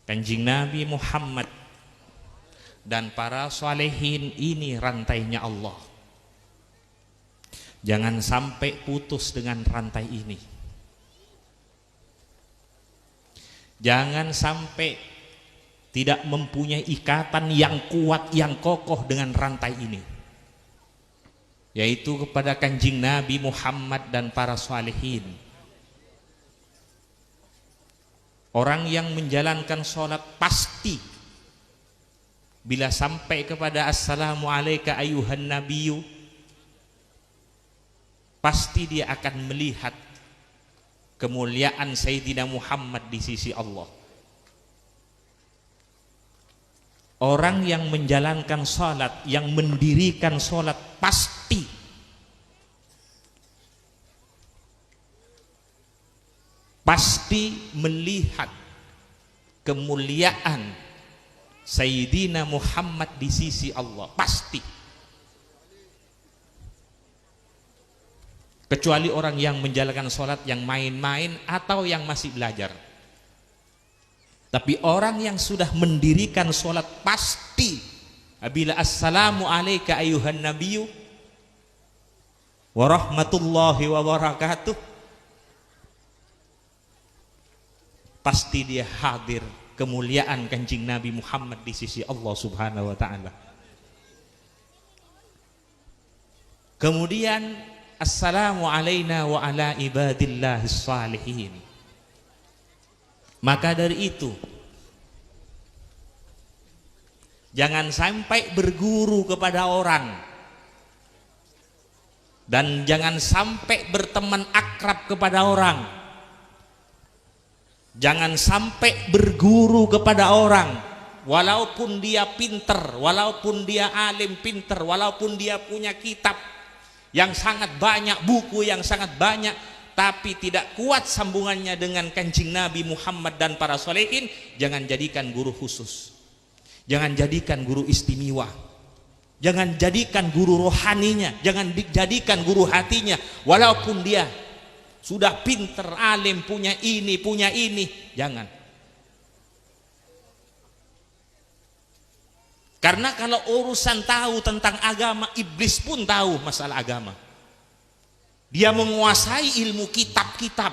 Kanjeng Nabi Muhammad dan para salihin ini rantainya Allah. Jangan sampai putus dengan rantai ini. Jangan sampai tidak mempunyai ikatan yang kuat, yang kokoh dengan rantai ini, yaitu kepada Kanjeng Nabi Muhammad dan para salihin. Orang yang menjalankan sholat pasti bila sampai kepada assalamu alayka ayuhan nabiyyu, pasti dia akan melihat kemuliaan Sayyidina Muhammad di sisi Allah. Orang yang menjalankan sholat, yang mendirikan sholat, pasti melihat kemuliaan Sayyidina Muhammad di sisi Allah, pasti. Kecuali orang yang menjalankan sholat yang main-main atau yang masih belajar. Tapi orang yang sudah mendirikan sholat pasti apabila assalamu alayka ayuhan nabiyyu wa rahmatullahi wa barakatuh, pasti dia hadir kemuliaan Kanjeng Nabi Muhammad di sisi Allah Subhanahu wa taala. Kemudian assalamu alayna wa ala ibadillahis salihin. Maka dari itu jangan sampai berguru kepada orang dan jangan sampai berteman akrab kepada orang. Jangan sampai berguru kepada orang walaupun dia pinter, walaupun dia alim pinter, walaupun dia punya kitab yang sangat banyak, buku yang sangat banyak, tapi tidak kuat sambungannya dengan Kanjeng Nabi Muhammad dan para solehin. Jangan jadikan guru khusus, jangan jadikan guru istimewa, jangan jadikan guru rohaninya, jangan dijadikan guru hatinya. Walaupun dia sudah pinter, alim, punya ini, jangan. Karena kalau urusan tahu tentang agama, iblis pun tahu masalah agama. Dia menguasai ilmu kitab-kitab.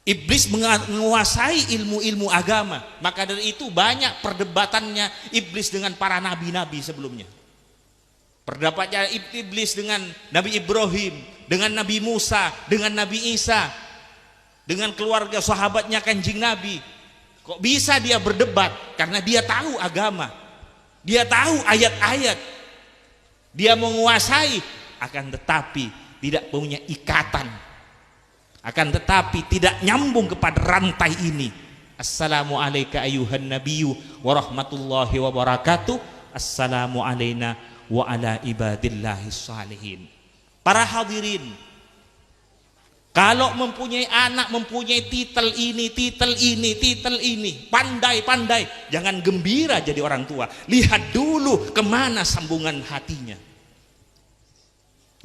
Iblis menguasai ilmu-ilmu agama. Maka dari itu banyak perdebatannya iblis dengan para nabi-nabi sebelumnya. Perdapatnya iblis dengan Nabi Ibrahim, dengan Nabi Musa, dengan Nabi Isa, dengan keluarga sahabatnya Kanjeng Nabi. Kok bisa dia berdebat? Karena dia tahu agama, dia tahu ayat-ayat, dia menguasai, akan tetapi tidak punya ikatan, akan tetapi tidak nyambung kepada rantai ini. Assalamu alayka ayuhan nabiyyu wa rahmatullahi wa barakatuh. Assalamu alayna wa ala ibadillahis salihin. Para hadirin, kalau mempunyai anak, mempunyai titel ini, pandai, jangan gembira jadi orang tua. Lihat dulu kemana sambungan hatinya,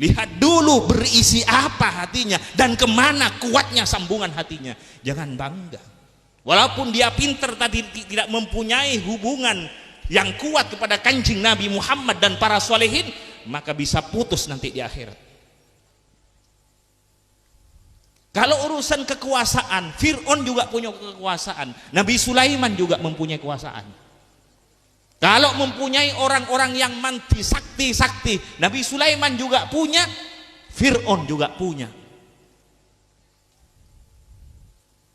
lihat dulu berisi apa hatinya dan kemana kuatnya sambungan hatinya. Jangan bangga walaupun dia pinter tadi tidak mempunyai hubungan yang kuat kepada Kanjeng Nabi Muhammad dan para solehin, maka bisa putus nanti di akhirat. Kalau urusan kekuasaan, Fir'aun juga punya kekuasaan, Nabi Sulaiman juga mempunyai kekuasaan. Kalau mempunyai orang-orang yang manti sakti, Nabi Sulaiman juga punya, Fir'aun juga punya.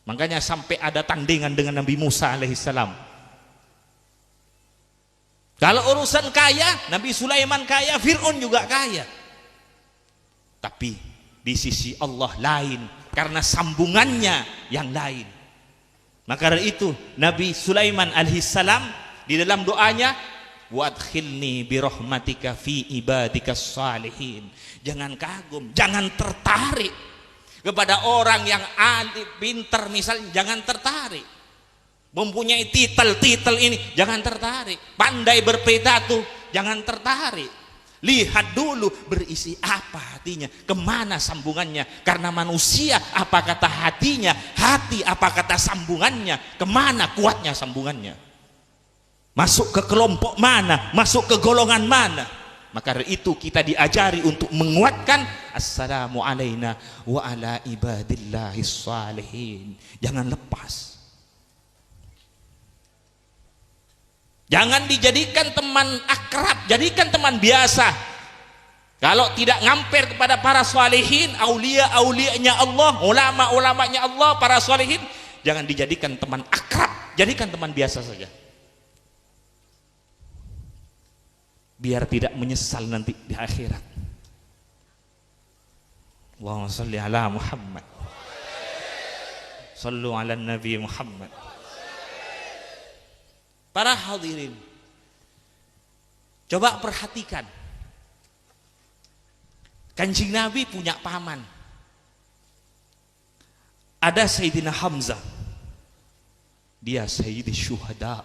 Makanya sampai ada tandingan dengan Nabi Musa alaihissalam. Kalau urusan kaya, Nabi Sulaiman kaya, Fir'aun juga kaya. Tapi di sisi Allah lain, karena sambungannya yang lain. Maka dari itu Nabi Sulaiman alaihissalam di dalam doanya, wadkhilni birahmatika fi ibadikas salihin. Jangan kagum, jangan tertarik kepada orang yang alim, pinter misalnya, jangan tertarik. Mempunyai titel ini, jangan tertarik. Pandai berpidato, jangan tertarik. Lihat dulu berisi apa hatinya, kemana sambungannya. Karena manusia apa kata hatinya, hati apa kata sambungannya, kemana kuatnya sambungannya. Masuk ke kelompok mana, masuk ke golongan mana. Maka dari itu kita diajari untuk menguatkan assalamu alaina wa ala ibadillahis salihin. Jangan lepas. Jangan dijadikan teman akrab, jadikan teman biasa. Kalau tidak ngamper kepada para salihin, aulia-aulianya Allah, ulama-ulamanya Allah, para salihin, jangan dijadikan teman akrab, jadikan teman biasa saja. Biar tidak menyesal nanti di akhirat. Allahumma shalli ala Muhammad. Shallu ala Nabi Muhammad. Para hadirin, coba perhatikan. Kanjeng Nabi punya paman. Ada Sayyidina Hamzah. Dia Sayyidi Syuhada.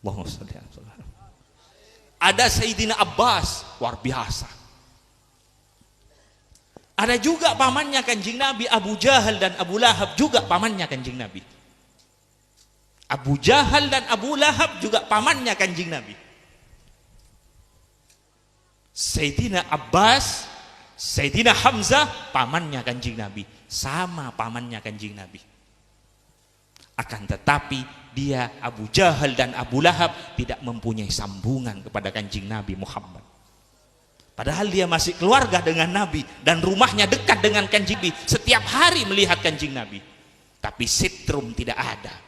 Allahumma shalli ala Muhammad. Ada Sayyidina Abbas, luar biasa. Ada juga pamannya Kanjeng Nabi, Abu Jahal dan Abu Lahab juga pamannya Kanjeng Nabi. Abu Jahal dan Abu Lahab juga pamannya Kanjeng Nabi. Sayyidina Abbas, Sayyidina Hamzah pamannya Kanjeng Nabi, sama pamannya Kanjeng Nabi. Akan tetapi dia Abu Jahal dan Abu Lahab tidak mempunyai sambungan kepada Kanjeng Nabi Muhammad. Padahal dia masih keluarga dengan Nabi dan rumahnya dekat dengan Kanjeng Nabi, setiap hari melihat Kanjeng Nabi. Tapi sitrum tidak ada.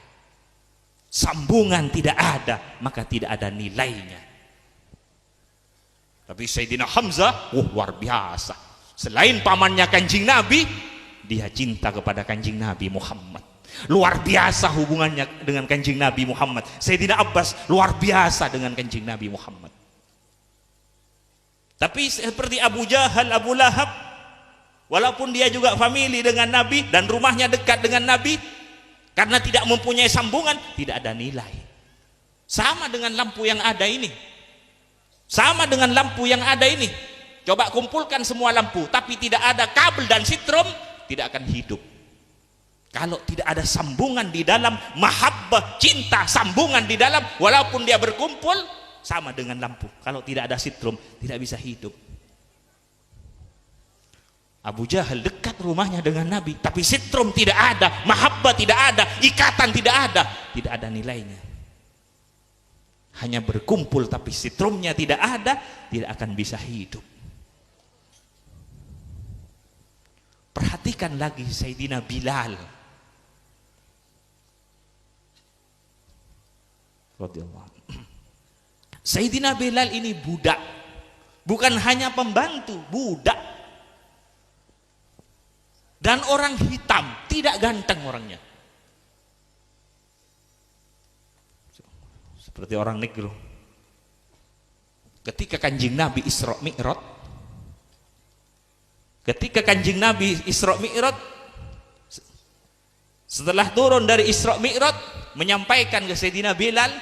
Sambungan tidak ada, maka tidak ada nilainya. Tapi Sayyidina Hamzah, luar biasa. Selain pamannya Kanjeng Nabi, dia cinta kepada Kanjeng Nabi Muhammad. Luar biasa hubungannya dengan Kanjeng Nabi Muhammad. Sayyidina Abbas luar biasa dengan Kanjeng Nabi Muhammad. Tapi seperti Abu Jahal, Abu Lahab, walaupun dia juga famili dengan Nabi dan rumahnya dekat dengan Nabi, karena tidak mempunyai sambungan, tidak ada nilai. Sama dengan lampu yang ada ini. Sama dengan lampu yang ada ini. Coba kumpulkan semua lampu, tapi tidak ada kabel dan sitrom, tidak akan hidup. Kalau tidak ada sambungan di dalam, mahabbah, cinta, sambungan di dalam, walaupun dia berkumpul, sama dengan lampu. Kalau tidak ada sitrom, tidak bisa hidup. Abu Jahal dekat rumahnya dengan Nabi, tapi sitrom tidak ada, mahabbah tidak ada, ikatan tidak ada nilainya. Hanya berkumpul tapi sitrumnya tidak ada, tidak akan bisa hidup. Perhatikan lagi Sayyidina Bilal Sayyidina Bilal ini budak, bukan hanya pembantu, budak. Dan orang hitam, tidak ganteng orangnya. Seperti orang negro. Ketika Kanjeng Nabi Isra Mi'raj, setelah turun dari Isra Mi'raj, menyampaikan ke Sayyidina Bilal,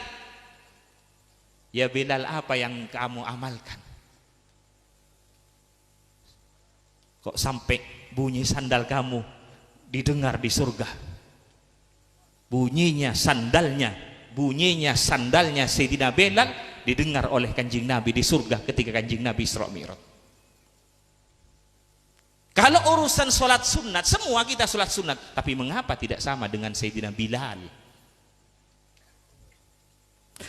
ya Bilal, apa yang kamu amalkan? Kok sampai bunyi sandal kamu didengar di surga? Bunyinya sandalnya Sayyidina Bilal didengar oleh Kanjeng Nabi di surga ketika Kanjeng Nabi Isra Mi'raj. Kalau urusan sholat sunat, semua kita sholat sunat, tapi mengapa tidak sama dengan Sayyidina Bilal?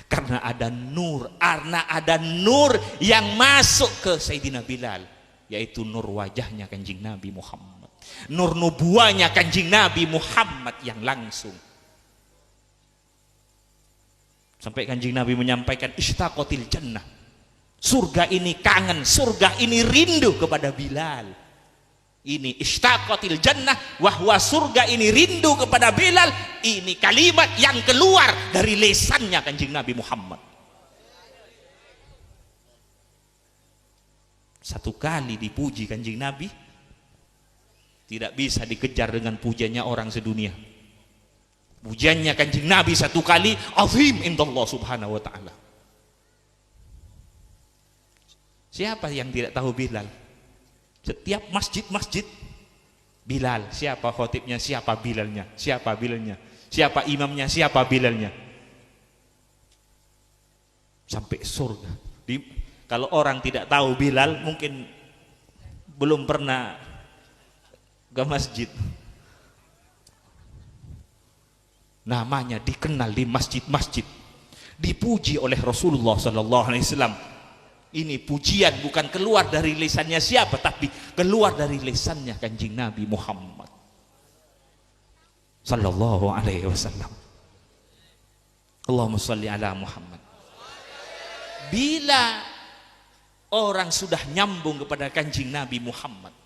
Karena ada nur yang masuk ke Sayyidina Bilal, yaitu nur wajahnya Kanjeng Nabi Muhammad, nur nubuahnya Kanjeng Nabi Muhammad yang langsung. Sampai Kanjeng Nabi menyampaikan ishtaqatil jannah, surga ini kangen, surga ini rindu kepada Bilal. Ini ishtaqatil jannah, wahwa surga ini rindu kepada Bilal. Ini kalimat yang keluar dari lisannya Kanjeng Nabi Muhammad. Satu kali dipuji Kanjeng Nabi, tidak bisa dikejar dengan pujiannya orang sedunia. Pujiannya Kanjeng Nabi satu kali azim indallah subhanahu wa ta'ala. Siapa yang tidak tahu Bilal? Setiap masjid-masjid Bilal. Siapa khotibnya? Siapa Bilalnya? Siapa Bilalnya? Siapa imamnya? Siapa Bilalnya? Sampai surga. Kalau orang tidak tahu Bilal, mungkin belum pernah ke masjid. Namanya dikenal di masjid-masjid, dipuji oleh Rasulullah Sallallahu Alaihi Wasallam. Ini pujian bukan keluar dari lisannya siapa, tapi keluar dari lisannya Kanjeng Nabi Muhammad Sallallahu Alaihi Wasallam. Allahumma sholli ala Muhammad. Bila orang sudah nyambung kepada Kanjeng Nabi Muhammad,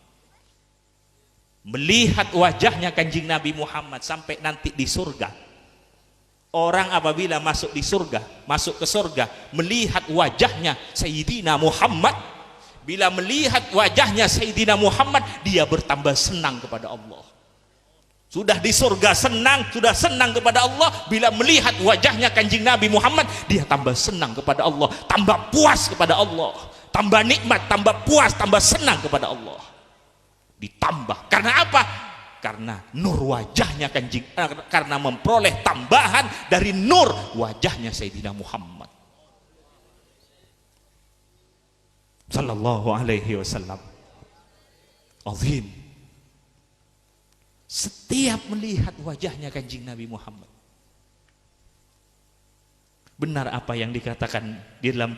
melihat wajahnya Kanjeng Nabi Muhammad sampai nanti di surga. Orang apabila masuk di surga, masuk ke surga, melihat wajahnya Sayyidina Muhammad, bila melihat wajahnya Sayyidina Muhammad, dia bertambah senang kepada Allah. Sudah di surga senang, sudah senang kepada Allah, bila melihat wajahnya Kanjeng Nabi Muhammad, dia tambah senang kepada Allah, tambah puas kepada Allah, tambah nikmat, tambah puas, tambah senang kepada Allah. Ditambah, karena apa? Karena nur wajahnya Kanjeng, karena memperoleh tambahan dari nur wajahnya Sayyidina Muhammad Sallallahu Alaihi Wasallam. Azim. Setiap melihat wajahnya Kanjeng Nabi Muhammad, benar apa yang dikatakan di dalam